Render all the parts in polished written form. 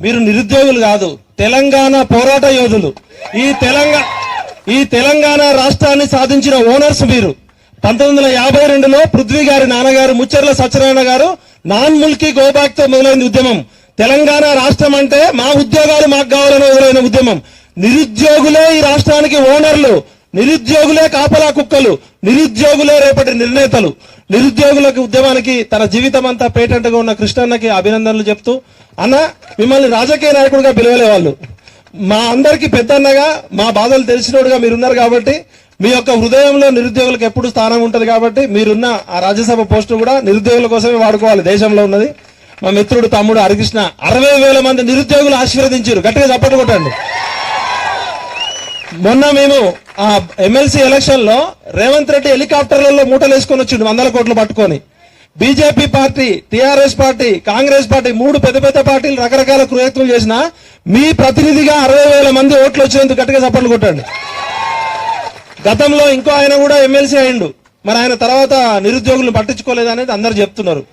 మీరు నిరుద్యోగులు కాదు, తెలంగాణ పోరాట యోధులు. ఈ తెలంగాణ రాష్ట్రాన్ని సాధించిన ఓనర్స్ మీరు. 1952లో పృథ్వీ గారి నాన్నగారు ముచ్చర్ల సత్యనారాయణ గారు నాన్ ముల్కీ గో బ్యాక్ తో మొదలైన ఉద్యమం. తెలంగాణ రాష్ట్రం అంటే మా ఉద్యోగాలు మాకు కావాలని మొదలైన ఉద్యమం. నిరుద్యోగులే ఈ రాష్ట్రానికి ఓనర్లు, నిరుద్యోగులే కాపలా కుక్కలు, నిరుద్యోగులే రేపటి నిర్ణేతలు. నిరుద్యోగులకు ఉద్యమానికి తన జీవితం అంతా పేటెంట్ గా ఉన్న కృష్ణన్నకి అభినందనలు చెప్తూ, అన్న మిమ్మల్ని రాజకీయ నాయకుడిగా పిలవలే వాళ్ళు, మా అందరికి పెద్దన్నగా మా బాధలు తెలిసినోడుగా మీరున్నారు కాబట్టి మీ యొక్క హృదయంలో నిరుద్యోగులకు ఎప్పుడు స్థానం ఉంటది కాబట్టి మీరున్న ఆ రాజ్యసభ పోస్టు కూడా నిరుద్యోగుల కోసమే వాడుకోవాలి. దేశంలో ఉన్నది. మా మిత్రుడు తమ్ముడు హరికృష్ణ 60,000 మంది నిరుద్యోగులు ఆశీర్వదించారు. గట్టిగా చప్పట్లు కొట్టండి. మొన్న మేము ఆ ఎమ్మెల్సీ ఎలక్షన్ లో రేవంత్ రెడ్డి హెలికాప్టర్లలో మూటలు వేసుకొని వచ్చిండు 100 కోట్లు పట్టుకొని. BJP party, TRS party, Congress party 3 పెద్ద పెద్ద పార్టీలు రకరకాల ప్రయత్నం చేసినా మీ ప్రతినిధిగా 60,000 మంది ఓట్లు వచ్చినందుకు గట్టిగా చప్పట్లు కొట్టండి. గతంలో ఇంకో ఆయన కూడా ఎమ్మెల్సీ అయిండు, మరి ఆయన తర్వాత నిరుద్యోగులను పట్టించుకోలేదనేది అందరు చెప్తున్నారు.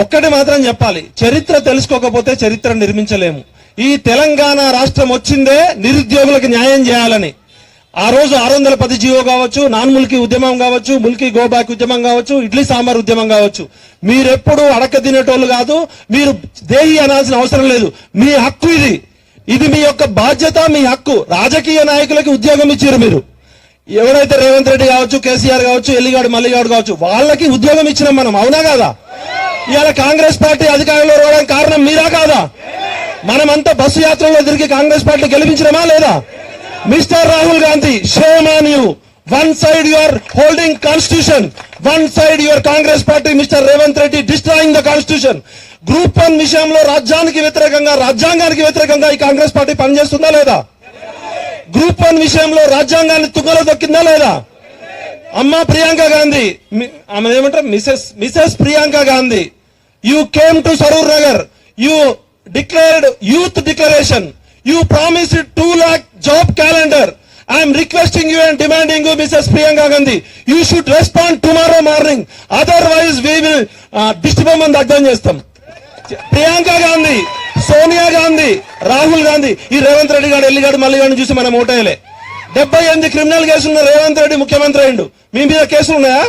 ఒక్కటి మాత్రం చెప్పాలి, చరిత్ర తెలుసుకోకపోతే చరిత్ర నిర్మించలేము. ఈ తెలంగాణ రాష్ట్రం వచ్చిందే నిరుద్యోగులకు న్యాయం చేయాలని. ఆ రోజు 610 జీవో కావచ్చు, నాన్ ముల్కీ ఉద్యమం కావచ్చు, ముల్కీ గో బ్యాక్ ఉద్యమం కావచ్చు, ఇడ్లీ సాంబార్ ఉద్యమం కావచ్చు, మీరెప్పుడు అడక తినేటోళ్ళు కాదు, మీరు దేహి అనాల్సిన అవసరం లేదు. మీ హక్కు ఇది, ఇది మీ యొక్క బాధ్యత, మీ హక్కు. రాజకీయ నాయకులకి ఉద్యోగం ఇచ్చారు మీరు. ఎవరైతే రేవంత్ రెడ్డి కావచ్చు, కేసీఆర్ కావచ్చు, ఎల్లిగాడు మల్లిగాడు కావచ్చు, వాళ్ళకి ఉద్యోగం ఇచ్చినాం మనం, అవునా కాదా? ఇవాళ కాంగ్రెస్ పార్టీ అధికారంలో రావడానికి కారణం మీరా కాదా? మనమంతా బస్సు యాత్రలో తిరిగి కాంగ్రెస్ పార్టీ గెలిపించడమా లేదా? Mister Rahul Gandhi, shame on you. One side you are holding constitution, one side your Congress party mister Revanth Reddy destroying the constitution. Group 1 విషయంలో రాజ్యానికి వ్యతిరేకంగా, రాజ్యాంగానికి వ్యతిరేకంగా ఈ కాంగ్రెస్ పార్టీ పనిచేస్తుందా లేదా? గ్రూప్ 1 విషయంలో రాజ్యాంగాన్ని తుంగలో దొక్కిందా లేదా? అమ్మ ప్రియాంక గాంధీ, ఆమె ఏమంటారు, Mrs Priyanka Gandhi, you came to Saroor Nagar, you declared youth declaration, you promised 2 lakh job calendar. I am requesting you and demanding you, Mrs. Priyanka Gandhi, you should respond tomorrow morning, otherwise we will disband అర్థం చేస్తాం. ప్రియాంక గాంధీ, సోనియా గాంధీ, రాహుల్ గాంధీ, ఈ రేవంత్ రెడ్డి గారు ఎల్లిగాడు మల్లిగాడు చూసి మనం ఓటేయలే. 78 criminal కేసులున్న Revanth Reddy ముఖ్యమంత్రి అయిండు. మీ మీద కేసులు ఉన్నాయా?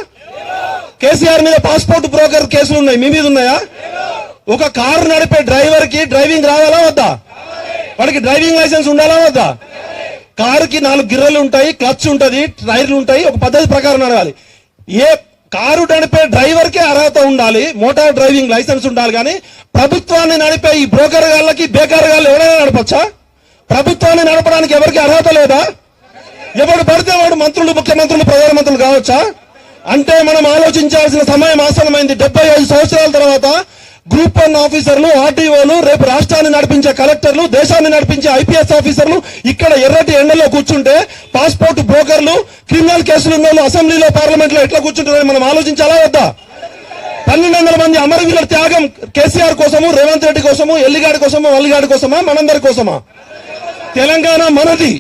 కేసీఆర్ మీద పాస్పోర్ట్ బ్రోకర్ కేసులు ఉన్నాయి, మీ మీద ఉన్నాయా? ఒక కారు నడిపే డ్రైవర్ కి డ్రైవింగ్ రావాలా వద్దా? వాడికి డ్రైవింగ్ లైసెన్స్ ఉండాలా వద్దా? కారుకి 4 గిర్రలు ఉంటాయి, క్లచ్ ఉంటది, టైర్లు ఉంటాయి, ఒక పద్ధతి ప్రకారం నడవాలి. ఏ కారు నడిపే డ్రైవర్ కి అర్హత ఉండాలి, మోటార్ డ్రైవింగ్ లైసెన్స్ ఉండాలి. కానీ ప్రభుత్వాన్ని నడిపే ఈ బ్రోకర్ గాళ్ళకి, బేకార్ గాళ్ళు ఎవరైనా నడపచ్చా? ప్రభుత్వాన్ని నడపడానికి ఎవరికి అర్హత లేదా? ఎవడు పడితే వాడు మంత్రులు, ముఖ్యమంత్రులు, ప్రధానమంత్రులు కావచ్చా? అంటే మనం ఆలోచించాల్సిన సమయం ఆసన్నమైంది. 75 సంవత్సరాల తర్వాత గ్రూప్ 1 ఆఫీసర్లు, ఆర్టీఓలు, రేపు రాష్ట్రాన్ని నడిపించే కలెక్టర్లు, దేశాన్ని నడిపించే ఐపీఎస్ ఆఫీసర్లు ఇక్కడ ఎర్రటి ఎండలో కూర్చుంటే, పాస్పోర్ట్ బ్రోకర్లు, క్రిమినల్ కేసులు ఉన్న వాళ్ళు అసెంబ్లీలో, పార్లమెంట్ లో ఎట్లా కూర్చుంటారని మనం ఆలోచించాలా వద్దా? 1200 మంది అమరవీరుల త్యాగం కేసీఆర్ కోసము, రేవంత్ రెడ్డి కోసము, ఎల్లిగాడి కోసము, మల్లిగాడి కోసమా, మనందరి కోసమా? తెలంగాణ మనది.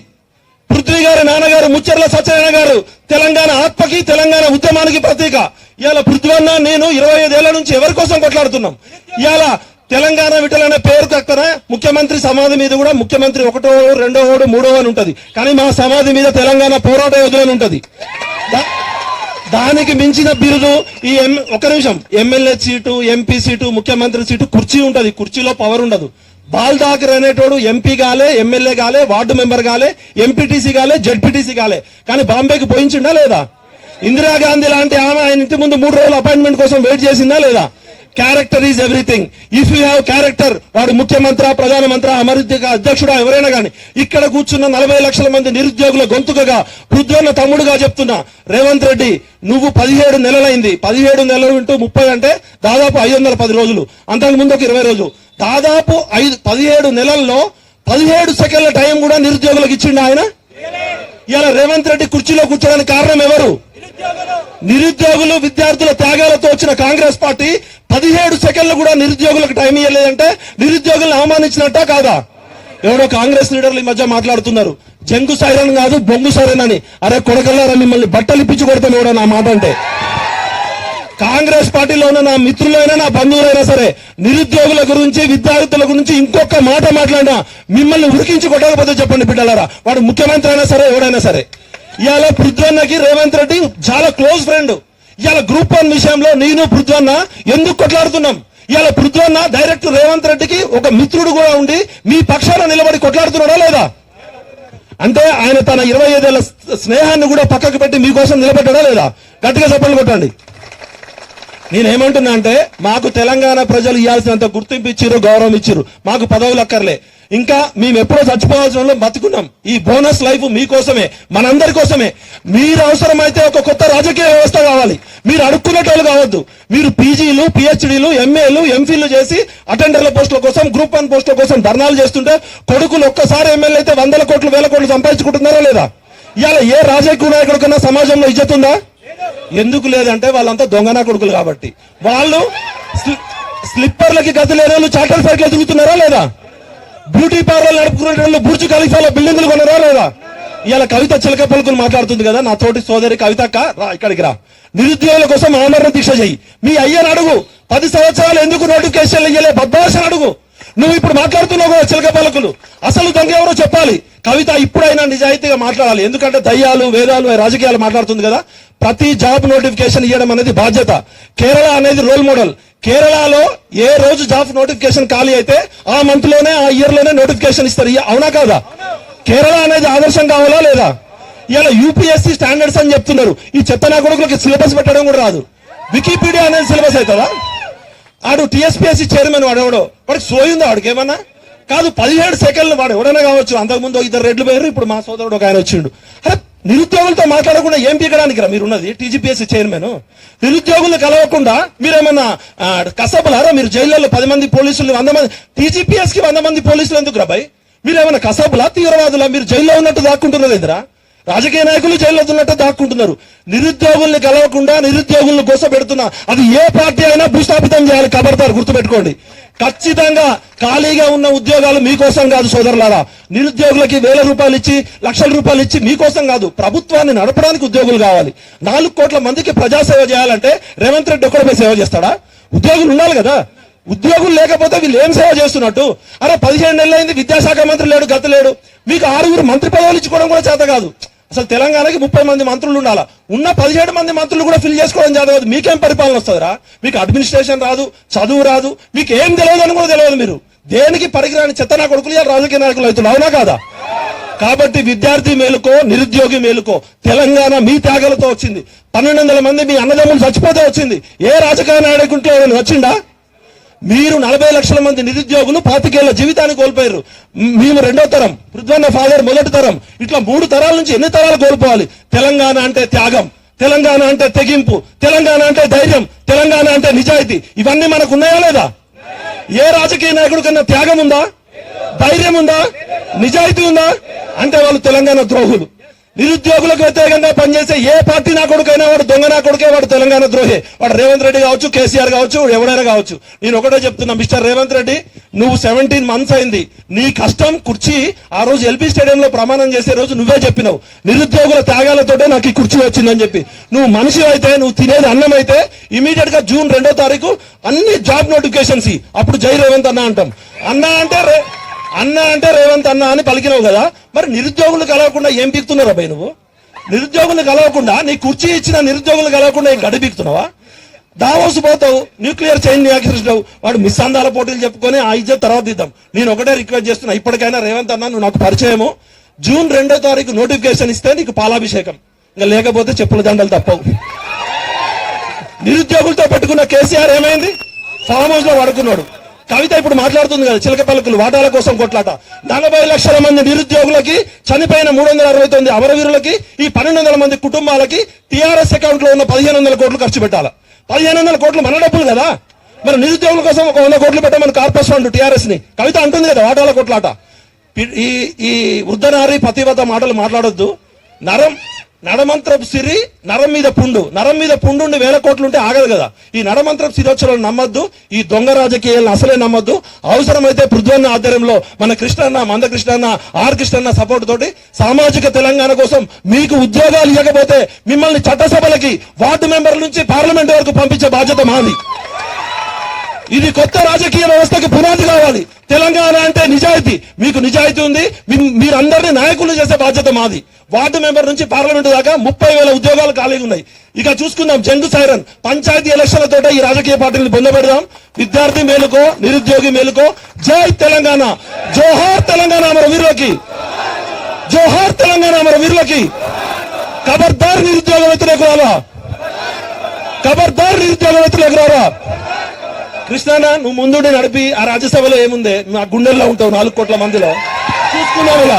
పృథ్వీ గారి నాన్నగారు ముచ్చర్ల సత్యనారాయణ గారు తెలంగాణ ఆత్మకి, తెలంగాణ ఉద్యమానికి ప్రతీక. ఇవాళ పృథ్వన్న నేను 25 ఏళ్ల నుంచి ఎవరి కోసం కొట్లాడుతున్నాం. ఇవాళ తెలంగాణ విటల్ అనే పేరు తక్కన ముఖ్యమంత్రి సమాధి మీద కూడా ముఖ్యమంత్రి 1వ, 2వ, 3వ అని ఉంటది, కానీ మా సమాధి మీద తెలంగాణ పోరాట యోధులు అని ఉంటది. దానికి మించిన బిరుదు ఈ ఒక నిమిషం, ఎమ్మెల్యే సీటు, ఎంపీ సీటు, ముఖ్యమంత్రి సీటు, కుర్చీ ఉంటది, కుర్చీలో పవర్ ఉండదు. బాల్ ఠాకరే అనేటోడు ఎంపీ కాలే, ఎమ్మెల్యే కాలే, వార్డు మెంబర్ కాలే, ఎంపీటీసీ కాలే, జెడ్పీటీసీ కాలే, కానీ బాంబేకి పోయించిండా లేదా? ఇందిరాగాంధీ లాంటి ఆమె ఆయన ఇంటి ముందు 3 రోజులు అపాయింట్మెంట్ కోసం వెయిట్ చేసిందా లేదా? Character is everything. If you have character, వాడు ముఖ్యమంత్రి, ప్రధానమంత్రి, అమెరికా అధ్యక్షుడా, ఎవరైనా కానీ. ఇక్కడ కూర్చున్న 40 లక్షల మంది నిరుద్యోగుల గొంతుకగా, పృథ్వన్న తమ్ముడుగా చెప్తున్నా, రేవంత్ రెడ్డి నువ్వు 17 నెలలైంది. 17 నెలలు ఇంటూ 30 అంటే దాదాపు 510 రోజులు, అంతకు ముందు ఒక 20 రోజులు, దాదాపు 17 నెలల్లో 17 సెకండ్ల టైం కూడా నిరుద్యోగులకు ఇచ్చిండు ఆయన. ఇలా రేవంత్ రెడ్డి కుర్చీలో కూర్చోడానికి కారణం ఎవరు? నిరుద్యోగులు, విద్యార్థుల త్యాగాలతో వచ్చిన కాంగ్రెస్ పార్టీ 17 సెకండ్లు కూడా నిరుద్యోగులకు టైం ఇవ్వలేదంటే నిరుద్యోగులను అవమానించినట్టా కాదా? ఎవరో కాంగ్రెస్ లీడర్లు ఈ మధ్య మాట్లాడుతున్నారు, జంగు సైరన్ కాదు బొంగు సైరన్ అని. అరే కొడకల్లారా, మిమ్మల్ని బట్టలు ఇప్పించి కొడతాను ఎవడో నా మాట అంటే. కాంగ్రెస్ పార్టీలో ఉన్న నా మిత్రులైనా నా బంధువులైనా సరే నిరుద్యోగుల గురించి విద్యార్థుల గురించి ఇంకొక మాట మాట్లాడినా మిమ్మల్ని ఉరికించి కొట్టకపోతే చెప్పండి బిడ్డలారా. వాడు ముఖ్యమంత్రి అయినా సరే ఎవడైనా సరే. ఇవాళ పృథ్వన్నకి రేవంత్ రెడ్డి చాలా క్లోజ్ ఫ్రెండ్. ఇవాళ గ్రూప్ 1 విషయంలో నేను పృథ్వన్న ఎందుకు కొట్లాడుతున్నాం? ఇవాళ పృథ్వన్న డైరెక్ట్ రేవంత్ రెడ్డికి ఒక మిత్రుడు కూడా ఉండి మీ పక్షాన నిలబడి కొట్లాడుతున్నాడా లేదా? అంటే ఆయన తన 25 ఏళ్ల స్నేహాన్ని కూడా పక్కకు పెట్టి మీకోసం నిలబెట్టాడా లేదా? గట్టిగా చెప్పండి కొట్టండి. నేనేమంటున్నా అంటే మాకు తెలంగాణ ప్రజలు ఇవ్వాల్సినంత గుర్తింపు ఇచ్చిరు, గౌరవం ఇచ్చిరు. మాకు పదవులు అక్కర్లే. ఇంకా మేము ఎప్పుడో చచ్చిపోవాల్సిన బతుకున్నాం. ఈ బోనస్ లైఫ్ మీకోసమే, మనందరి కోసమే. మీరు అవసరమైతే ఒక కొత్త రాజకీయ వ్యవస్థ కావాలి. మీరు అడుక్కునేటోళ్ళు కావద్దు. మీరు పీజీలు, పిహెచ్డీలు, ఎంఏలు, ఎంఫిల్లు చేసి అటెండర్ల పోస్టుల కోసం, గ్రూప్ 1 పోస్టుల కోసం ధర్నాలు చేస్తుంటే కొడుకులు ఒక్కసారి ఎమ్మెల్యే అయితే 100 కోట్లు 1000 కోట్లు సంపాదించుకుంటున్నారా లేదా? ఇవాళ ఏ రాజకీయ నాయకుడి కన్నా సమాజంలో ఇజ్జత్ ఉందా? ఎందుకు లేదంటే వాళ్ళంతా దొంగనా కొడుకులు కాబట్టి. వాళ్ళు స్లిప్పర్లకి గతి లేని వాళ్ళు చార్టర్ ఫ్లైట్ లో తిరుగుతున్నారా లేదా? బ్యూటీ పార్లర్ నడుపుకునే వాళ్ళు బుర్జ్ ఖలీఫాలో బిల్డింగులు కొన్నారా లేదా? ఇవాళ కవిత చిలక పలుకులు మాట్లాడుతుంది కదా, నా తోటి సోదరి కవితక్క, రా ఇక్కడికి రా. నిరుద్యోగుల కోసం ఆమరణ దీక్ష చెయ్యి. మీ అయ్యని అడుగు, 10 సంవత్సరాలు ఎందుకు నోటిఫికేషన్లు ఇయ్యలే బద్మాషని అడుగు. నువ్వు ఇప్పుడు మాట్లాడుతున్నావు కదా చిలక పలుకులు, అసలు దొంగ ఎవరో చెప్పాలి. కవిత ఇప్పుడైనా నిజాయితీగా మాట్లాడాలి. ఎందుకంటే దయ్యాలు వేదాలు రాజకీయాలు మాట్లాడుతుంది కదా. ప్రతి జాబ్ నోటిఫికేషన్ ఇవ్వడం అనేది బాధ్యత. కేరళ అనేది రోల్ మోడల్. కేరళలో ఏ రోజు జాబ్ నోటిఫికేషన్ ఖాళీ అయితే ఆ మంత్ లోనే, ఆ ఇయర్ లోనే నోటిఫికేషన్ ఇస్తారు. అవునా కాదా? కేరళ అనేది ఆదర్శం కావాలా లేదా? ఇలా యూపీఎస్సీ స్టాండర్డ్స్ అని చెప్తున్నారు. ఈ చెత్తనా కొడుకులకి సిలబస్ పెట్టడం కూడా రాదు. వికీపీడియా అనేది సిలబస్ అవుతుందా? ఆడు టీఎస్పీఎస్సీ చైర్మన్ వాడు ఎవడో, వాడికి సోయిందా? వాడికి ఏమన్నా కాదు. 17 సెకండ్లు వాడు ఎవడైనా కావచ్చు. అంతకుముందు 2 రెడ్లు పోయారు, ఇప్పుడు మా సోదరుడు ఒక ఆయన వచ్చిండు. అరే నిరుద్యోగులతో మాట్లాడకుండా ఏం పీకడానికి రా మీరున్నది? TGPSC chairman. నిరుద్యోగులు కలవకుండా మీరేమన్నా కసబులారా? మీరు జైల్లో 10 మంది పోలీసులు, 100 మంది, టీజీపీఎస్ కి 100 మంది పోలీసులు ఎందుకు రాబాయ్? మీరేమన్నా కసబులా, తీవ్రవాదులా? మీరు జైల్లో ఉన్నట్టు దాక్కుంటున్నారు ఎదురా? రాజకీయ నాయకులు జైల్లో ఉన్నట్టు దాక్కుంటున్నారు. నిరుద్యోగుల్ని కలవకుండా నిరుద్యోగులను గోసపెడుతున్నా అది ఏ పార్టీ అయినా భూస్థాపితం చేయాలి. కబర్దారు గుర్తుపెట్టుకోండి. ఖచ్చితంగా ఖాళీగా ఉన్న ఉద్యోగాలు మీకోసం కాదు సోదరులారా. నిరుద్యోగులకి 1000 రూపాయలు ఇచ్చి, లక్షల రూపాయలు ఇచ్చి మీకోసం కాదు. ప్రభుత్వాన్ని నడపడానికి ఉద్యోగులు కావాలి. 4 కోట్ల మందికి ప్రజాసేవ చేయాలంటే రేవంత్ రెడ్డి ఒక్కడే సేవ చేస్తాడా? ఉద్యోగులు ఉండాలి కదా. ఉద్యోగులు లేకపోతే వీళ్ళు ఏం సేవ చేస్తున్నట్టు? అరే 17 నెలలైంది, విద్యాశాఖ మంత్రి లేడు, గత లేడు. మీకు 6 మంత్రి పదవులు ఇచ్చుకోవడం కూడా చేత కాదు. అసలు తెలంగాణకి 30 మంది మంత్రులు ఉండాలా. ఉన్న 17 మంది మంత్రులు కూడా ఫిల్ చేసుకోవడం చేత కాదు. మీకేం పరిపాలన వస్తుందిరా? మీకు అడ్మినిస్ట్రేషన్ రాదు, చదువు రాదు, మీకు ఏం తెలియదు అని కూడా తెలియదు. మీరు దేనికి పరిగిరాని చెత్తనా కొడుకులు ఇలా రాజకీయ నాయకులు అవుతున్నారు. అవునా కాదా? కాబట్టి విద్యార్థి మేలుకో, నిరుద్యోగి మేలుకో. తెలంగాణ మీ త్యాగాలతో వచ్చింది. 1200 మంది మీ అన్నదమ్ములు చచ్చిపోతే వచ్చింది. ఏ రాజకీయ నాయకుడితో వచ్చిందా? మీరు 40 లక్షల మంది నిరుద్యోగులు 25 ఏళ్ల జీవితాన్ని కోల్పోయారు. మేము 2వ తరం, పృథ్వన్న ఫాదర్ 1వ తరం, ఇట్లా 3 తరాల నుంచి ఎన్ని తరాలు కోల్పోవాలి? తెలంగాణ అంటే త్యాగం, తెలంగాణ అంటే తెగింపు, తెలంగాణ అంటే ధైర్యం, తెలంగాణ అంటే నిజాయితీ. ఇవన్నీ మనకు ఉన్నాయా లేదా? ఏ రాజకీయ నాయకుడి కన్నా త్యాగం ఉందా? ధైర్యం ఉందా? నిజాయితీ ఉందా? అంటే వాళ్ళు తెలంగాణ ద్రోహులు. నిరుద్యోగులకు వ్యతిరేకంగా పనిచేసే ఏ పార్టీ నా కొడుకైనా వాడు దొంగ నా కొడుకే, వాడు తెలంగాణ ద్రోహే. వాడు రేవంత్ రెడ్డి కావచ్చు, కేసీఆర్ కావచ్చు, ఎవరైనా కావచ్చు. నేను ఒకటే చెప్తున్నా, మిస్టర్ రేవంత్ రెడ్డి, నువ్వు 17 మంత్స్ అయింది. నీ కష్టం కుర్చీ ఆ రోజు ఎల్బీ స్టేడియంలో ప్రమాణం చేసే రోజు నువ్వే చెప్పినావు, నిరుద్యోగుల త్యాగాలతోటే నాకు ఈ కుర్చీ వచ్చిందని చెప్పి. నువ్వు మనిషి అయితే, నువ్వు తినేది అన్నం అయితే ఇమీడియట్ గా జూన్ 2వ తారీఖు అన్ని జాబ్ నోటిఫికేషన్స్ అప్పుడు జై రేవంత్ అన్న అంటాం. అన్న అంటే రేవంత్ అన్న అని పలికినావు కదా. మరి నిరుద్యోగులు కలవకుండా ఏం పీకుతున్నావు అబ్బాయి నువ్వు? నిరుద్యోగులు కలవకుండా, నీ కుర్చీ ఇచ్చిన నిరుద్యోగులు కలవకుండా గడి పీకుతున్నావా? దావోస్ పోతావు, న్యూక్లియర్ చైన్ నిరాకరిస్తావు. వాడు మిస్సందాల పోటీలు చెప్పుకొని ఆ ఇజ్జత్ తర్వాత ఇద్దాం. నేను ఒకటే రిక్వెస్ట్ చేస్తున్నా, ఇప్పటికైనా రేవంత్ అన్న నువ్వు నాకు పరిచయము. జూన్ 2వ తారీఖు నోటిఫికేషన్ ఇస్తే నీకు పాలాభిషేకం, ఇంకా లేకపోతే చెప్పుల దండలు తప్పవు. నిరుద్యోగులతో పెట్టుకున్న కేసీఆర్ ఏమైంది? ఫామ్ హౌస్ లో పడుకున్నాడు. కవిత ఇప్పుడు మాట్లాడుతుంది కదా, చిలక పలుకులు వాటాల కోసం కొట్లాట. 40 లక్షల మంది నిరుద్యోగులకి, చనిపోయిన 369 అమరవీరులకి, ఈ 1200 మంది కుటుంబాలకి టీఆర్ఎస్ అకౌంట్ లో ఉన్న 1500 కోట్లు ఖర్చు పెట్టాలి. 1500 కోట్లు మన డబ్బులు కదా. మరి నిరుద్యోగుల కోసం ఒక 100 కోట్లు పెట్టమని కార్పొరేషన్ ఫండ్ టీఆర్ఎస్ ని కవిత అంటుంది కదా, వాటాల కొట్లాట. ఈ వృద్ధనారి పతివత మాటలు మాట్లాడొద్దు. నడమంత్రపు సిరి నరం మీద పుండు, నరం మీద పుండు ఉండి 1000 కోట్లు ఉంటే ఆగదు కదా. ఈ నడమంత్రపు సిరోచలను నమ్మద్దు, ఈ దొంగ రాజకీయాలను అసలే నమ్మద్దు. అవసరమైతే పృథ్వన్న ఆధ్వర్యంలో మన కృష్ణన్న, మంద కృష్ణన్న, ఆర్ కృష్ణన్న సపోర్ట్ తోటి సామాజిక తెలంగాణ కోసం మీకు ఉద్యోగాలు ఇవ్వకపోతే మిమ్మల్ని చట్టసభలకి, వార్డు మెంబర్ల నుంచి పార్లమెంట్ వరకు పంపించే బాధ్యత మాది. ఇది కొత్త రాజకీయ వ్యవస్థకి పునాది కావాలి. తెలంగాణ అంటే నిజాయితీ, మీకు నిజాయితీ ఉంది, మీరందరినీ నాయకులు చేసే బాధ్యత మాది. వార్డు మెంబర్ నుంచి పార్లమెంట్ దాకా 30,000 ఉద్యోగాలు ఖాళీగా ఉన్నాయి. ఇక చూసుకుందాం జంగు సైరన్. పంచాయతీ ఎలక్షన్లతో ఈ రాజకీయ పార్టీని పొందబెడదాం. విద్యార్థి మేలుకో, నిరుద్యోగి మేలుకో. జై తెలంగాణ, జోహార్ తెలంగాణ అమర వీరులకి, జోహార్ తెలంగాణ అమర వీరులకి. ఖబర్దార్ నిరుద్యోగ వ్యతిరేకురాలా, ఖబర్దార్ నిరుద్యోగ వ్యతిరేకురాలా. కృష్ణన్న, నువ్వు ముందుండి నడిపి ఆ రాజ్యసభలో ఏముందే, నువ్వు ఆ గుండెల్లో ఉంటావు 4 కోట్ల మందిలో. చూసుకున్నావు ఇలా,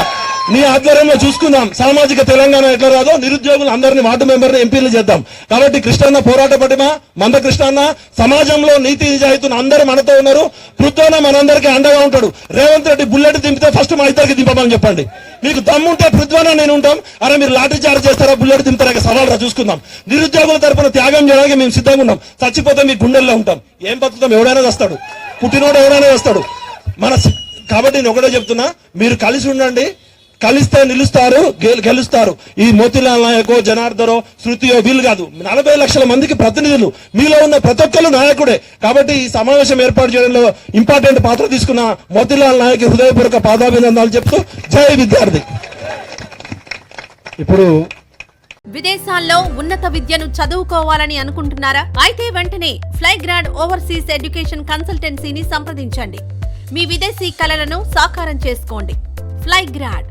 నీ ఆధ్వర్యంలో చూసుకుందాం సామాజిక తెలంగాణ ఎట్లా రాదో. నిరుద్యోగులు అందరినీ వార్డు మెంబర్ని ఎంపీలు చేద్దాం. కాబట్టి కృష్ణన్న పోరాట పటిమ, మంద కృష్ణన్న సమాజంలో నీతి నిజాయితీని అందరూ మనతో ఉన్నారు. పృథ్వన్న మనందరికీ అండగా ఉంటాడు. రేవంత్ రెడ్డి బుల్లెట్ దింపితే ఫస్ట్ మా ఇద్దరికి దింపమని చెప్పండి. మీకు దమ్ముంటే పృథ్వన్న నేను ఉంటాం. అరే మీరు లాఠీ చార్జ్ చేస్తారా, బుల్లెట్ దింపుతారా, సవాల్ చూసుకుందాం. నిరుద్యోగుల తరపున త్యాగం చేయడానికి మేము సిద్ధంగా ఉన్నాం. చచ్చిపోతే మీ గుండెల్లో ఉంటాం. ఏం బతుకుతాం, ఎవడైనా వస్తాడు, పుట్టినోడు ఎవరైనా వస్తాడు కాబట్టి నేను ఒకటే చెప్తున్నా, మీరు కలిసి ఉండండి. కలిస్తే నిలుస్తారు, గెలుస్తారు. ఈ మోతీలాల్ నాయకో, జనార్దరో, శృతియో వీళ్ళు కాదు, 40 లక్షల మందికి ప్రతినిధులు. మీలో ఉన్న ప్రతి ఒక్కరు నాయకుడే. కాబట్టి ఈ సమావేశం ఏర్పాటు చేయడంలో ఇంపార్టెంట్ పాత్ర తీసుకున్న మోతీలాల్ నాయక్ హృదయపూర్వక పాదాభినందనలు చెప్తూ జై విద్యార్థి. ఇప్పుడు విదేశాల్లో ఉన్నత విద్యను చదువుకోవాలని అనుకుంటున్నారా? అయితే వెంటనే ఫ్లైగ్రాడ్ ఓవర్సీస్ ఎడ్యుకేషన్ కన్సల్టెన్సీని సంప్రదించండి. మీ విదేశీ కలలను సాకారం చేసుకోండి. ఫ్లైగ్రాడ్